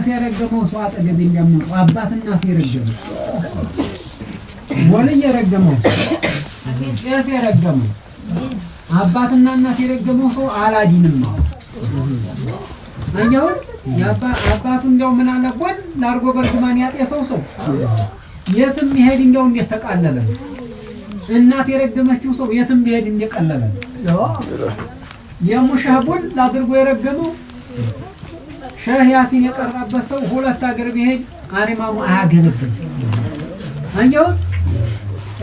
ሲያረገመው ሰው አጠገብ እንደምነው አባትና ይረገመው ወለ ይረገመው ሲያረገመው አባትና እናት ይረገመው ሰው አላዲንም ነው አኛው አባቱ እንደው ምን አለ ቆን ላርጎ በርግማን ያጤሰው ሰው የትም ይሄድ እንደው እንዴት ተቃለለ እናት የረገመችው ሰው የትም ይሄድ እንደቀለለ የሙሻቡል ላድርጎ የረገመው ሸህ ያሲን የቀረበት ሰው ሁለት አገር ቢሄድ አሪማሙ አያገለብም አኛው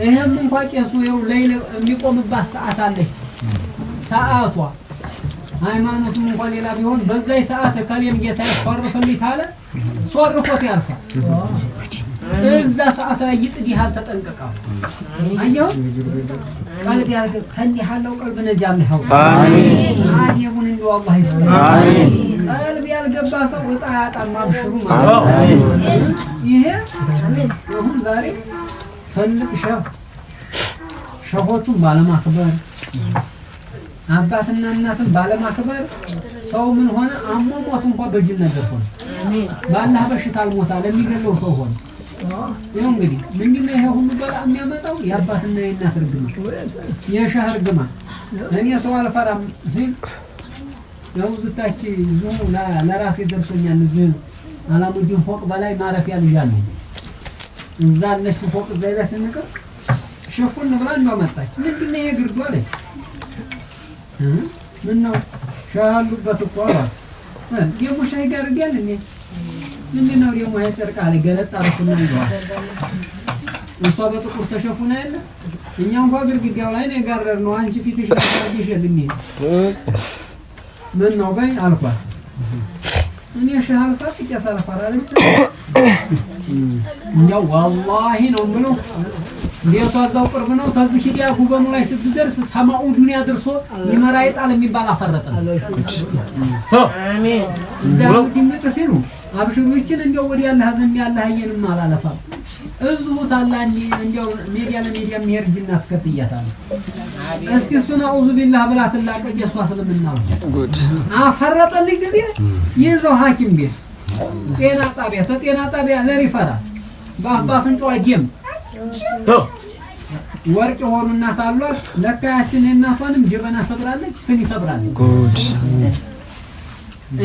ይሄም እንኳን ቄሱ ይው ለይለ የሚቆምባት ሰዓት አለች ሰዓቷ ሃይማኖቱም እንኳን ሌላ ቢሆን በዛይ ሰዓት ከሌም ጌታ ያፈርፈልኝ ታለ ሶርኮት ያልፋል እዛ ሰዓት ላይ ይጥዲሃል ተጠንቀቀው አየው ቀልብ ያርግ ከንዲ ሐለው ቀልብ ነጃምህ አሜን አዲሙን እንደው አላህ ይስጥህ አሜን ቀልብ ያልገባ ሰው ወጣ ያጣም አብሽሩ ማለት ይሄ አሁን ዛሬ ትልቅ ሸሆቹን ባለማክበር አባትና እናትን ባለማክበር ሰው ምን ሆነ አሞሞት እንኳን በጅን ነገር ሆነ ባላህ በሽታ አልሞታ ለሚገለው ሰው ሆነ ይሄ እንግዲህ ምንድነው ይሄ ሁሉ በጣም የሚያመጣው የአባትና የእናት ርግማ የሸህ ርግማ እኔ ሰው አልፈራም ሲል ያው ዝታች ዙሙ ለራሴ ደርሶኛል እዚህ አላሙዲን ፎቅ በላይ ማረፊያ ልጃለ እዛ ለሽ ፎቅ ዘይዳ ስንቀር ሸፉን ብላ እንደመጣች ምንድነው ይሄ ግርዶ አለ ምን ነው ሻሉበት እኮ አለ የሙሻይ ጋር ይገል ምንድነው የሙሻይ ጨርቃ አለ ገለጣ አርኩና ይዋል እሷ በጥቁር ተሸፉና ያለ እኛም እንኳን ግርግዳው ላይ ነው ጋረር ነው አንቺ ፊትሽ ይሸልኝ ምን ነው ባይ አልፋ እኔ ሻልፋ ይያሳልፋራለች ያው والله ነው ብሎ ዲያቷዛው ቅርብ ነው ተዝህ ሂዲያ ጉበኑ ላይ ስትደርስ ሰማኡ ዱንያ ደርሶ ይመራ ይጣል የሚባል አፈረጠ አሜን ዘው ዲምጥሲሩ አብሽሩችን እንደው ወዲ ያለ ሀዘን ያለ ሀየንም አላለፋ እዙሁ ታላኒ እንደው ሚዲያ ለሚዲያ የሚርጅና አስከትያታል እስኪ ሱና አውዙ ቢላህ ብላ ተላቀቅ የሷ ስለምናው ጉድ አፈረጠልኝ ጊዜ ይዘው ሐኪም ቤት ጤና ጣቢያ ለሪፈራ ባባ ፍንጫው አይደም ወርቅ ሆኑና ታሏት ለካያችን እናቷንም ጀበና ሰብራለች ስኒ ሰብራለች ጉድ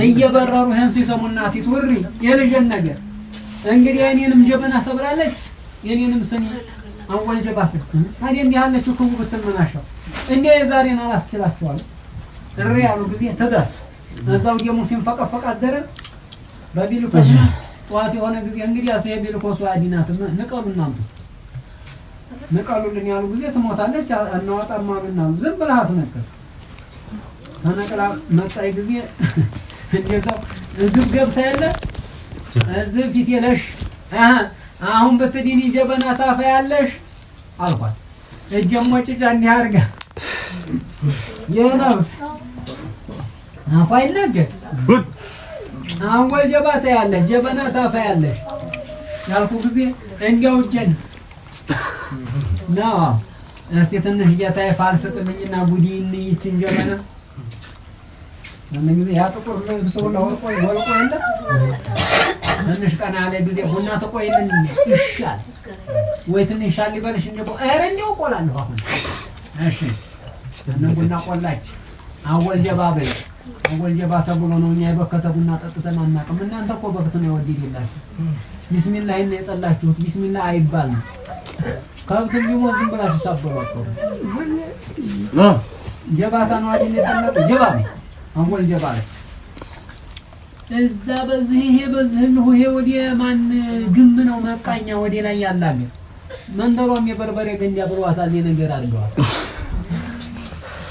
እየበረሩ ሄን ሲሰሙናት ይትወሪ የልጅን ነገር እንግዲህ እኔንም ጀበና ሰብራለች የኔንም ስኒ አወል ጀባስ ታዲያ እንዲህ ያለችው ኩቡ በተመናሻው እንዴ የዛሬን አላስችላቸዋል እሪ ያሉ ጊዜ ተዳስ እዛው የሙስሊም ፈቀፈቅ አደረ በቢልኮስ ጧት የሆነ ጊዜ እንግዲህ አሰየ ቢልኮስ አዲናት ነቀሉልን ያሉ ጊዜ ትሞታለች እናወጣማልና ዝም ብለህ አስነከር ተነቀላ መጣይ ጊዜ እንደዛው እዚህ ገብታ ያለ እዚህ ፊት የለሽ አሁን በተዲኒ ጀበና ታፋ ያለሽ አልኳት እጀሞጭጫ እንዲህ አርጋ የናውስ አፋይነገ አሁን ወልጀባታ ያለ ጀበና ታፋ ያለሽ ያልኩ ጊዜ እንዲያው ጀን ነው እስቲ ትንሽ ጌታዬ ፋልስጥልኝና ጉዲን ይችን ጀበና አንተ ያ ጥቁር ልብሰው ለወርቆ እንደ ትንሽ ቀና ያለ ጊዜ ቡና ተቆይልን ይሻል ወይ ትንሽ ሻል ይበልሽ እንደው አረ እንደው ቆላለሁ አሁን እሺ ቡና ቆላች አወል ጀባ ተብሎ ነው እኛ የበከተ ቡና ጠጥተን አናውቅም እናንተ እኮ በከተ ነው ወዲላችሁ ቢስሚላህ እና የጠላችሁት ቢስሚላህ አይባልም ካብት ቢሞት ዝም ብላችሁ ሳበባችሁ ጀባታ ነው አይደል የጠላችሁ ጀባኔ አወል ጀባለ እዛ በዚህ ይሄ ወዲ ማን ግም ነው መቃኛ ወዲ ላይ ያላገ መንደሮም የበርበሬ ገንዳ ብሏታል የነገር አድርገዋል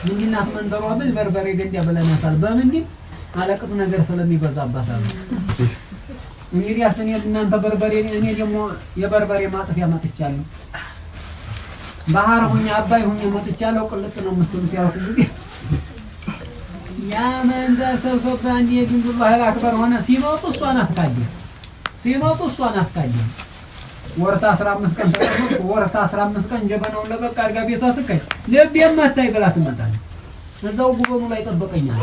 ምንድናት መንደሯ በርበሬ ገንዳ ብለናታል በምንድን አለቅጥ ነገር ስለሚበዛባታል እንግዲህ አሰኔ እናንተ በርበሬ እኔ ደግሞ የበርበሬ ማጥፊያ ማጥቻለሁ ባህር ሆኛ አባይ ሆኛ ማጥቻለሁ ቅልጥ ነው የምትሉት ያው ጊዜ ያ መንዛ ሰብሰብ አንዴ ግንዱላህ አክበር ሆነ ሲሞቱ እሷን አትካጂ ወርታ 15 ቀን ተቀመጡ ወርታ 15 ቀን ጀበናውን ለበቃ አርጋ ቤቷ ስከይ ለብ የማታይ ብላ ትመጣለች እዛው ጉበኑ ላይ ጠበቀኛል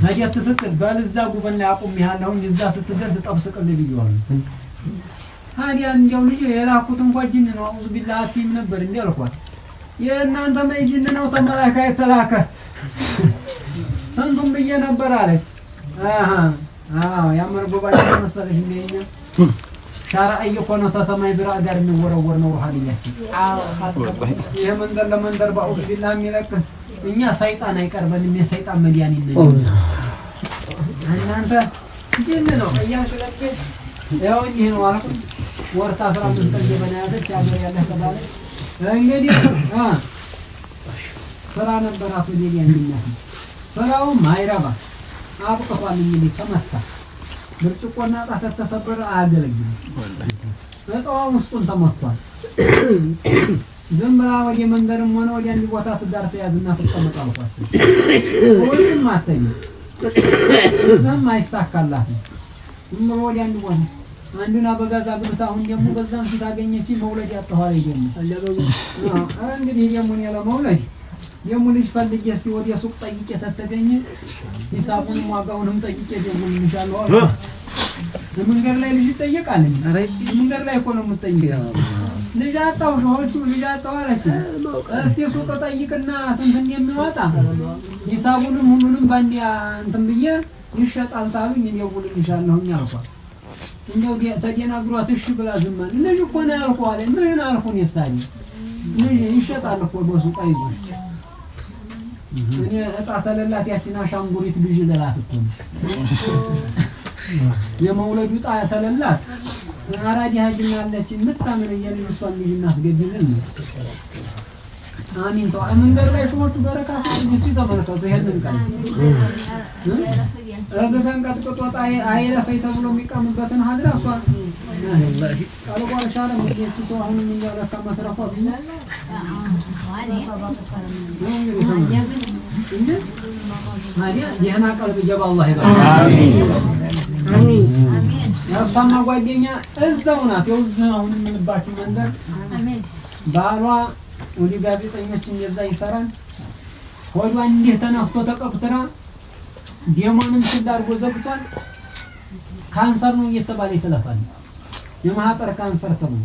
ሀዲያት ስትል ባልዛ ጉበን ላይ አቁም ያለው እዛ ስትደርስ ጠብስቅልኝ ብየዋለሁ ሀዲያ እንደው ልጅ የላኩት እንኳን ጅን ነው አውዝ ቢላቲም ነበር እንዴ አልኳት የእናንተ ማይጅን ነው ተመላካ የተላከ ሰንቱም ብዬ ነበር አለች አዎ ያመር ጉባኤ መሰለሽ እንደኛ ሻራይ እኮ ተሰማይ ብራ ጋር የሚወረወር ነው ሩሃንያችን የመንደር ለመንደር ባው ቢላህ የሚለቅ እኛ ሰይጣን አይቀርበንም የሰይጣን መዲያን ይነኝ እናንተ ጅን ነው ያሽለቅ ያው እንዴ ነው አልኩ ወርታ 15 ቀን የበናያዘች አገር ያለ ተባለ እንግዲህ ስራ ነበራት ወዲያ እንግዲህ ስራው ማይራባ አብቀዋል እንግዲህ ተመታ ብርጭቆና ጣት ተሰበረ አያገለግልም እጣው ውስጡን ተመቷል ዝምራ ወዲያ መንደርም ሆነ ወዲያ እንዲ ቦታ ትዳር ተያዝና ተቀመጣልኳት ወይም ማተኝ ዘም አይሳካላት ወዲያ እንዲ ቦታ አንዱና በጋዛ ግብታ አሁን ደግሞ በዛም ሲታገኘች መውለድ ያጣኋል ይደም እንግዲህ ደግሞ ያለ መውለድ የሙልጅ ፈልጌ እስቲ ወዲያ ሱቅ ጠይቄ ተተገኘ ሂሳቡን ዋጋውንም ጠይቄ ደግሞ እንሻለው መንገድ ላይ ልጅ ጠይቃል መንገድ ላይ እኮ ነው የምትጠይቀው ልጅ አጣው ጆቹ ልጅ አጣው አለች እስቲ ሱቅ ጠይቅና ስንት እንደሚወጣ ሂሳቡንም ሁሉንም ባንዲያ እንትን ብዬ ይሸጣል ታሉኝ እኔው እንሻለው አልኳት እንደው ተደናግሯት እሺ ብላ ዝማን ልጅ እኮ ነው ያልኩ አለ ምን አልኩኝ የሳኝ ልጅ ይሸጣል እኮ በሱቅ አይዞሽ እኔ እጣ ተለላት ያቺን አሻንጉሊት ግዢ ለላት እኮ የመውለዱ እጣ ተለላት አራዲ ሀጅና አለች ምታምን የምንሷን ልጅ እናስገድልን አሚን ተው መንገድ ላይ ሾቹ በረካ እስቲ ተመልከቱ ይሄንን ቃል ረዘተን ቀጥቅጦ አይለፈይ ተብሎ የሚቀምበትን ሀድራ እሷ ወላሂ ቃልቋል ሻለ ምንጭ ሰው አሁን ምን ያለካ መትረፋ ቢል ማዲያ የህና ቀልብ ጀባ አላህ ይባርክ አሚን አሚን ያሷማ ጓደኛ እዛው ናት የውዝህ አሁን ምንባችሁ መንደር አሚን ባሏ ወዲ ጋዜጠኞችን የዛ ይሰራል ሆዷ እንዴ ተነፍቶ ተቀብጥራ ዲያማንም ሲዳርጎ ዘግቷል ካንሰር ነው እየተባለ ይተላፋል የማህፀን ካንሰር ተብሎ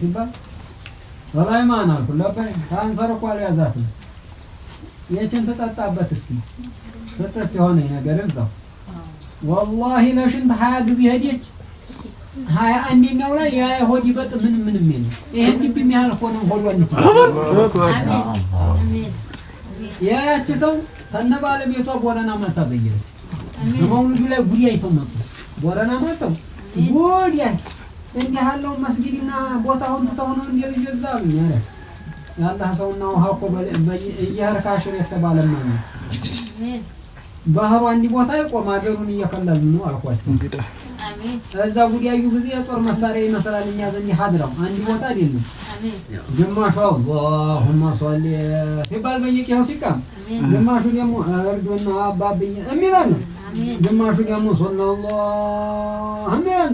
ሲባል ወላሂ ማን አልኩ ለበይ ካንሰር እኮ አልያዛት የችን ተጣጣበት እስኪ ሰጠት የሆነ ነገር እዛው ወላሂ ለሽንት 20 ጊዜ ሄደች 21ኛው ላይ ያ ሆዲ በጥ ምንም የለም ይሄን ግብ የሚያህል ሆነ ሆዷን አሜን ያቺ ሰው ተነባለ ቤቷ ቦረና መጣ በየለ መውሉዱ ላይ ጉዲያ ይተመጡ ቦረና መጣው ጉዲያ እንዲህ ያለው መስጊድና ቦታውን ተተውኑ እንደልጅዛሉ ያለ ያላህ ሰውና ውሃ እኮ በየርካሽር የተባለ ነው አሜን ባህሩ አንዲ ቦታ ይቆም አገሩን እየከለሉ ነው አልኳቸው አሜን እዛ ጉዲያዩ ጊዜ ጦር መሳሪያ ይመስላልኛ ዘንድ ሀድራው አንዲ ቦታ አይደለም አሜን ግማሹ አላሁማ ሶሊ ሲባል በየቂያው ሲቀም ግማሹ ደግሞ እርዱና አባብኝ እሚላል አሜን ግማሹ ደግሞ ሶላላህ አሜን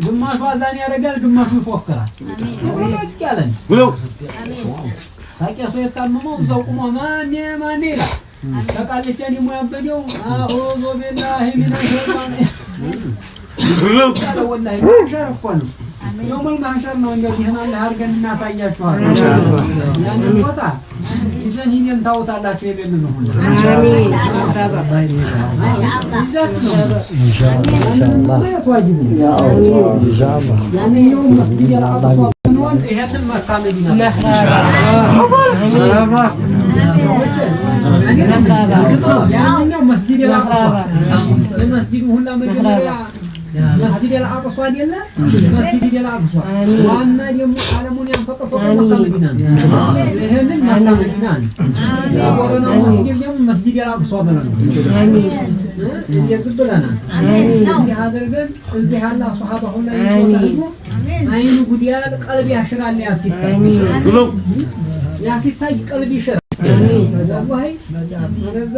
ግማሹ አዛን ያረጋል ግማሹ ይፎክራል አሜን ወላጅ ብሎ አሜን ታቂያው የታመመው እዛው ቆሞ ማን ይላል ተቃለቻን የሙያበደው አኡዙ ቢላሂ ሚነሽ ሸይጣን ያለው ወላሂ ማሻረፈን የውመል ማሻር ነው እንደዚህ ይሄን አርገን እናሳያችኋል ያንን ቦታ ይዘን ሂደን ታውታላችሁ የሌለ ነው አሜን ኢንሻአላህ ያ አላህ ኢንሻአላህ ያንኛው መስጊድ ያላቀሱ ነው ይሄንን መካመዲና ኢንሻአላህ ያንኛው መስጊድ ያላቀሱ መስጊዱ ሁላ መጀመሪያ መስጊድ ያላቀሱ አይደለ መስጊድ ያላቀሱ ዋና ደግሞ ዓለሙን ያንፈቀፈቀ መካመዲና ይሄንን መካመዲና የቦረና መስጊድ ደግሞ መስጊድ ያላቀሱ ማለት ነው አሜን የዝብለና አሜን ያደርገን እዚህ ያለ ሱሐባ ሁላ ይወጣሉ አይኑ ጉዲያ ቀልብ ያሽራል ያሲታይ ቀልብ ይሽራል አሜን ወላሂ ወደዛ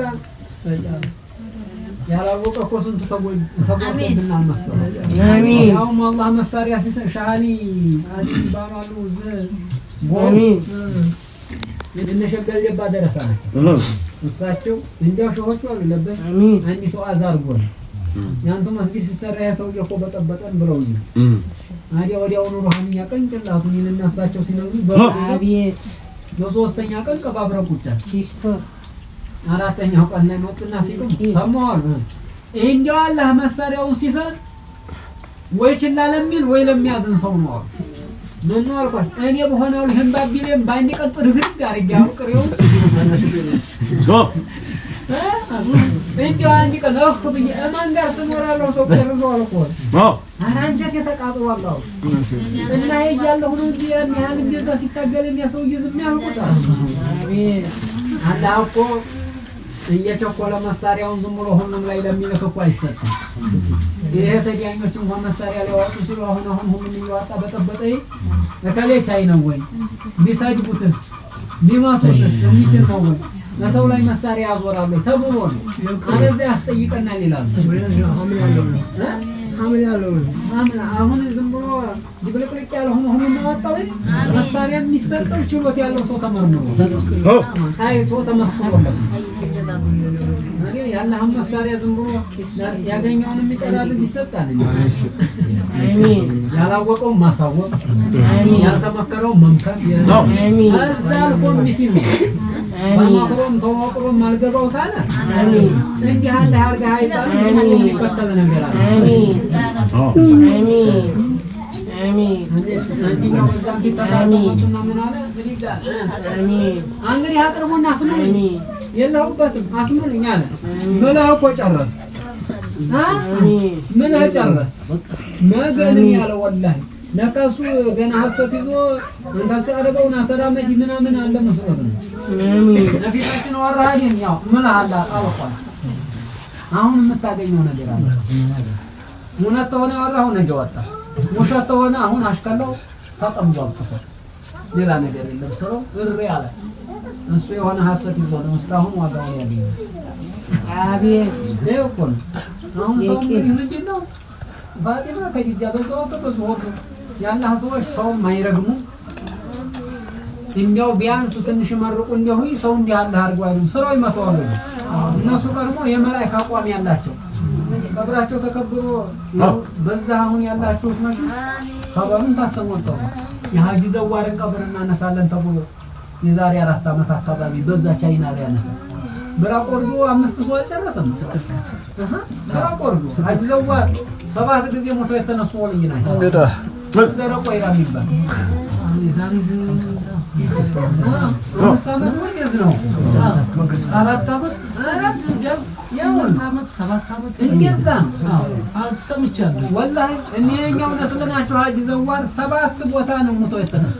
ያላወቀ እኮ ስንቱ ተቦልቶብናል መሰለኝ አሜን ያውም አላህ መሳሪያ ሲሰጥ ሻሃሊ አዲ ባማሉ ዘ አሜን የነሸገል ደባ ደረሳ ናቸው እሳቸው እንዲያው ሾሆቹ አለበት አንዲ ሰው አዛርጎ ነው ያንተ መስጊድ ሲሰራ ያሰውዬ እኮ በጠበጠን ብለውኝ አዲያ ወዲያው ነው ሩሃንኛ ቀንጭላቱን ይነሳቸው ሲነግሩ በአብየት በሶስተኛ ቀን ቀባብረው ቁጫ ኪስቶ አራተኛው ቀን ላይ መጡና ሲቁም ሰማዋል እንዲያው አላህ መሳሪያውን ሲሰጥ ወይ ችላ ለሚል ወይ ለሚያዝን ሰው ነው ምን ነው አልኳት እኔ በሆነው ይሄን ባቢሌም ባንዲ ቀን ጥርግርግ አርጋው ቅሬው እንዲያው አንዲ ቀን ነው ብዬ እማን ጋር ትኖራለሁ ሰው ቀርዞ አልኮ አራንጀት የተቃጥሏል እና ይያለሁ ነው እንጂ ያን ያህል እንደዛ ሲታገል የሚያሰው ይዝም ያልኩት አሜን አላህኮ እየቸኮለ መሳሪያውን ዝም ብሎ ሁሉም ላይ ለሚልክ እኮ አይሰጥም ይሄ ተዲያኞች እንኳን መሳሪያ ሊያወጡ ሲሉ አሁን ሁሉም ይዋጣ በጠበጠይ ለከሌ ቻይ ነው ወይ ቢሳድቡትስ ቢማቱትስ የሚችል ነው ወይ ለሰው ላይ መሳሪያ ያዞራሉ ተብሎ ነው አለዚያ ያስጠይቀናል ይላሉ አሁን ዝም ብሎ ዲብልቅልቅ ያለው ሆኖ ነው መሳሪያ የሚሰጠው ችሎት ያለው ሰው ተመርምሮ ታይቶ ተመስክሮለት ያለህ መሳሪያ ዝም ብሎ ያገኘውን የሚጠራል ይሰጣል አሜን ያላወቀው ማሳወቅ ያልተመከረው መምከር አሜን አዛልፎም ቢሲሉ ማማክሮም ተወቅሮም አልገባው ታለ አሜን እንዲህ አለ አርጋ አይጣል የሚከተል ነገር አለ አሜን አሜን አንዲኛው ወዛም ቢታጣጣውና ምን አለ ግሪጋል አሜን አንግሪ አቅርቦና አስመኝ የለውበትም አስመኝ አለ መላው እኮ ጨረስ አሜን መላው ጨረስ ማገንም ያለ ወላሂ ነካሱ ገና ሐሰት ይዞ አንታስ አረጋውና ተራመጂ ምናምን አለ መስሎት ነው አሜን ነፊታችን ወራሃዲን ያው ምን አለ አውቋል አሁን የምታገኘው ነገር አለ ሙነተ ሆነ ወራው ነገ ወጣ ሙሸተ ሆነ አሁን አሽከለው ተጠምዟል ተፈ ሌላ ነገር የለም ሰው እሪ ያለ እሱ የሆነ ሐሰት ይዞ ነው እስካሁን ዋጋው ያገኘ አቤት ለቆን አሁን ሰው ምንድነው ፋጢማ ከዲጃ በሰው ተበዝሆ ያለ ሰዎች ሰው ማይረግሙ እንዲያው ቢያንስ ትንሽ መርቁ እንዲያው ሰው እንዲያለ አርጓ አይደለም ስራው ይመጣዋል እነሱ ቀርሞ የመላእክት አቋም ያላቸው ቀብራቸው ተከብሮ በዛ አሁን ያላችሁት ማሽ ቀብሩን ታስተሞልተው የሐጂ ዘዋርን ቀብርና ነሳለን ተብሎ የዛሬ 4 አመት አካባቢ በዛ ቻይና ላይ ያነሳ ብራቆርዶ 5 ሰው አልጨረሰም ብራቆርዶ ሐጂ ዘዋር 7 ጊዜ ሞቶ የተነሱ ወልይ ናቸው ደረቆ ይራሚባል የዛሬ አስተማት ወይስ ነው 4 አመት ያው 7 አመት እንደዛ አትሰምቻለሁ ወላሂ እኛው ነስለናቸው ሐጂ ዘዋር 7 ቦታ ነው ሞቶ የተነሱ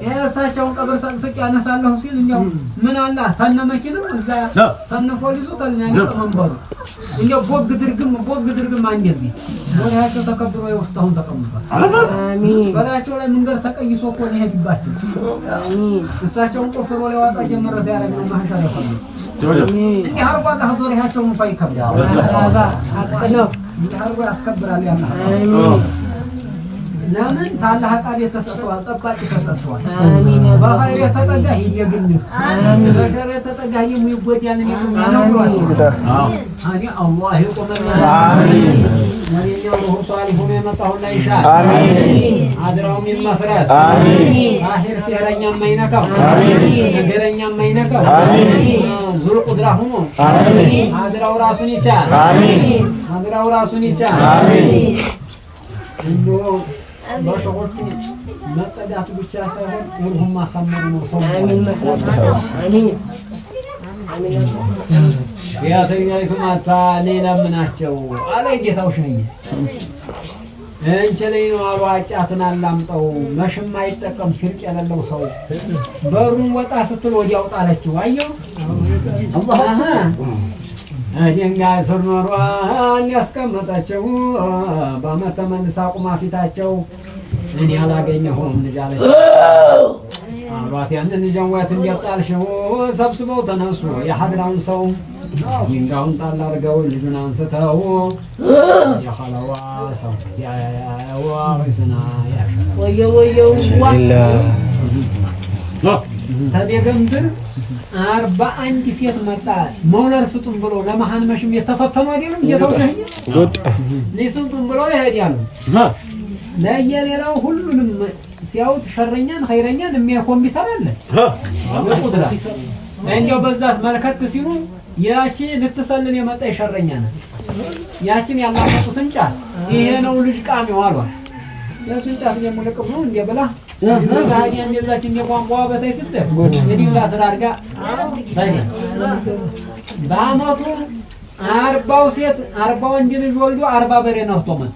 የእሳቸውን ቀብር ሰንስቅ ያነሳለሁ ሲል እንዲያው ምን አለ ታነ መኪናው እዛ ታነ ፖሊሱ ታልኛኝ ተመንበሩ እንዲያው ቦግ ድርግም አንደዚህ ወራቸው ተከብሮ ይወስታውን ተቀምጧል አሜን በላቸው ላይ መንገር ተቀይሶ እኮ ነው ይሄድባቸው አሜን እሳቸውን ቆፍሮ ሊያወጣ ጀመረ ሲያረግ ነው ማሻሻ ያፈሉ አሜን ያርባታ ሀዶሪያቸውን ፋይከብዳ አቀለው ያርባ ያስከብራል ያላ አሜን ለምን ታላህ ቃል የተሰጠዋል ጠባቂ ተሰጥቷል አሜን በኸይር የተጠጋ ይየግል አሜን በሸር የተጠጋ የሚጎዳን የሚያነግሯል አዲ አላህ ይቆመና አሜን ወዲያው ነው ሷሊሁን የመጣው ላይ ይሻል አሜን አድራው የሚመስራት አሜን ሳሂር ሲራኛ ማይነካው አሜን ነገረኛ ማይነካው አሜን ዙር ቁድራ ሆኖ አሜን አድራው ራሱን ይቻል አሜን አድራው ራሱን ይቻል አሜን እንዶ ባሽቆቹ መጠዳቱ ብቻ ሳይሆን ሁሉም ማሳመሩ ነው ሰው አሜን አሜን አሜን ያተኛይቱ ማታ ሌላ ምናቸው አለ ጌታው ሸኝ እንቸለይ ነው አዋጫቱን አላምጠው መሽም አይጠቀም ሲርቅ ያለው ሰው በሩን ወጣ ስትል ወዲያው ጣለችው አየው አላህ አዲንጋይ ሰርኖሯን ያስቀመጣቸው በአመተ መልሳ ቁማ ፊታቸው እኔ አላገኘሁም ልጅ አለች አሏት ያንን ጀዋት እንዲያጣልሽው ሰብስበው ተነሱ የሐድራውን ሰው ይንጋውን ጣል አድርገው ልጁን አንስተው የኸለዋ ሰው ያዋ ወይስና ያሸ ወየው ተቤገምድር 41 ሴት መጣ መውለር ስጡን ብሎ ለመሃን መሽም የተፈተኑ አይደለም እየተውሸኝ ሊስጡን ብሎ ይሄዳሉ ለየሌላው ሁሉንም ሲያውት ሸረኛን ኸይረኛን የሚያኮምቢተር አለ ወቁድራ እንዴው በዛስ መልከት ሲሉ ያቺ ልትሰልል የመጣ ሸረኛ ነው ያቺን ያላፈጡትን ጫት ይሄ ነው ልጅ ቃሚው አሏል ያቺን ጫት የሙለቀም ነው እንዴ ብላ ዛኛ እንደዛችን የቋንቋ በታይ ስትል የዲላ ስራ አድርጋ ታዲያ በአመቱ 40 ሴት 40 ወንድ ልጅ ወልዶ 40 በሬ ነፍቶ መጣ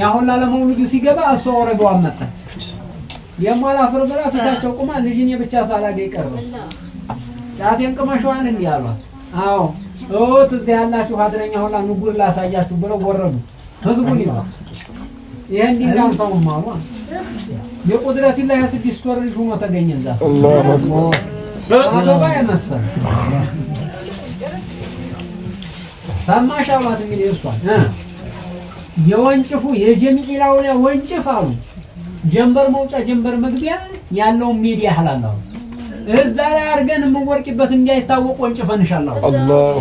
ያሁን ለመውለዱ ሲገባ እሷ ወረደው አመጣ የማላ ፍርብራ ተታቸው ቁማ ልጅኔ ብቻ ሳላገኝ ቀርበ ጫቴን ቅመሽዋን እንዲህ አሏት አዎ እዚህ ያላችሁ ሀድረኛ ሁላ ንጉር ላሳያችሁ ብለው ወረዱ ህዝቡን ይዘው ይሄን ዲንጋም ሰው ማሩ የቁድረት ላይ 6 ወር ልጅ ሆኖ ተገኘ ዛስ አላሁ አክበር አባባ ያመሰል ሰማሽ አሏት እንግዲህ እሷን የወንጭፉ የጀሚላው ላይ ወንጭፍ አሉ ጀንበር መውጫ ጀንበር መግቢያ ያለው ሚዲያ ሐላላው እዛ ላይ አርገን የምንወርቅበት እንዳይታወቅ ወንጭፈንሻለሁ አላሁ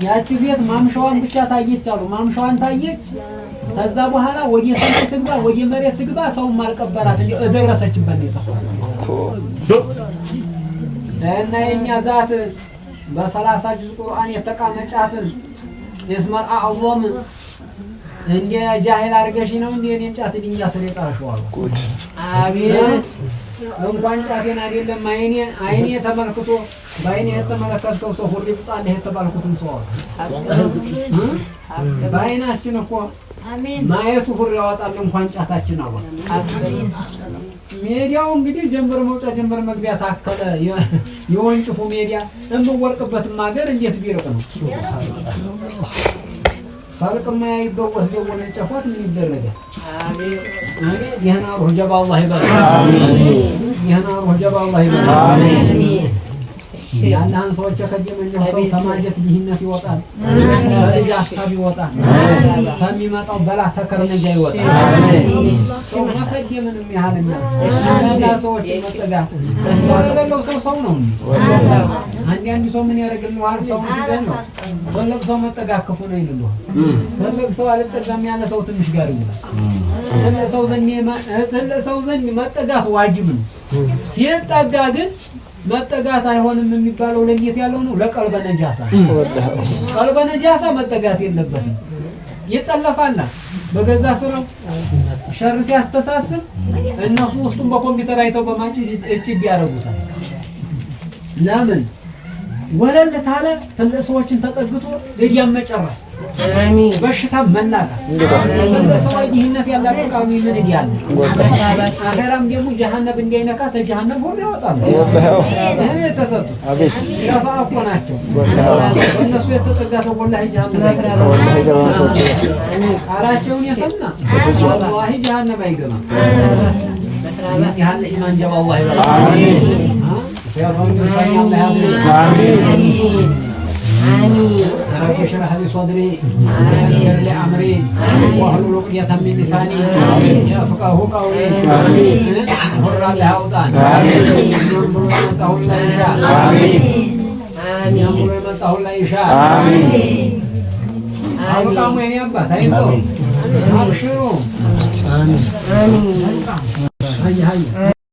ያቺ ሴት ማምሻዋን ብቻ ታየች አሉ ማምሻዋን ታየች ከዛ በኋላ ወደ ሰማይ ትግባ ወደ መሬት ትግባ ሰው ማልቀበራት እደረሰችበት ነው እና የኛ ዛት በ30 ጁዝ ቁርአን የተቃመጫት እስመል አዕظም እንደ ጃሂል አርገሽ ነው እንደ እኔን ጫት ድንጋ ስር የጣሽዋል ጉድ አቤት እንኳን ጫቴን አይደለም አይኔ ተመልክቶ ባይኔ የተመለከተው ሰው ሁሉ ይጣል የተባልኩትን ሰው ባይናችን እኮ አሜን ማየቱ ሁሉ ያወጣል እንኳን ጫታችን አባ ሜዲያው እንግዲህ ጀንበር መውጫ ጀንበር መግቢያ ታከለ የወንጭፉ ሜዲያ እንበወርቅበት ማገር እንዴት ቢርቅ ነው ሳልቅማ ይበወስ ደወለ ጨፋት ምን ይደረጋል አሜን አሜን ይህና ሩህ ጀባ አላህ ይባርክ አሜን ይህና ሩህ ጀባ አላህ ይባርክ አሜን ያላን ሰዎች ከጀመኛው ሰው ተማጀት ዲህነት ይወጣል ለልጅ ሐሳብ ይወጣል ከሚመጣው በላ ተከርነጃ ይወጣል አሜን ሰው ማከጀምን የሚያህልና ያላ ሰዎች መጠጋት ሰው ሰው ነው አንድ ሰው ምን ያደርግልዋል ሰው ሲገኝ ነው ወለቅ ሰው መጠጋት ከፉ ነው ይልዋል ወለቅ ሰው አልጠጋም ያለ ሰው ትንሽ ጋር ይላል ሰው ዘንድ መጠጋት ዋጅብ ነው ሲጠጋ ግን መጠጋት አይሆንም የሚባለው ለየት ያለው ነው ለቀልበ ነጃሳ ቀልበ ነጃሳ መጠጋት የለበትም ይጠለፋል በገዛ ስራው ሸር ሲያስተሳስብ እነሱ ውስጡን በኮምፒውተር አይተው በማጭ እጭ ቢያረጉታል ለምን ወለል ታለ ተለሰዎችን ተጠግቶ ለዲያም መጨረስ አሜን በሽታ መናጋ ለሰው ይህነት ያላቀቃሚ ምን ይያል አኸራም ደግሞ ጀሃነም እንዳይነካ ተጀሃነም ሁሉ ያወጣል እኔ ተሰጡ አቤት ሸፋአኮ ናቸው እነሱ የተጠጋ ሰው ወላሂ ጀሃነም አራቸውን የሰማ ወላሂ ጀሃነም አይገባ ያለ ኢማን ጀባ አላህ ይባርክ አሜን يا رب الله آمين آمين رب اشرح لي صدري ويسر لي أمري واحلل عقدة من لساني يفقهوا قولي حر الأوطان ينظر متى لا يشاء ينظر متى لا يشاء أبقى وين يبقى أبشروا آمين هيا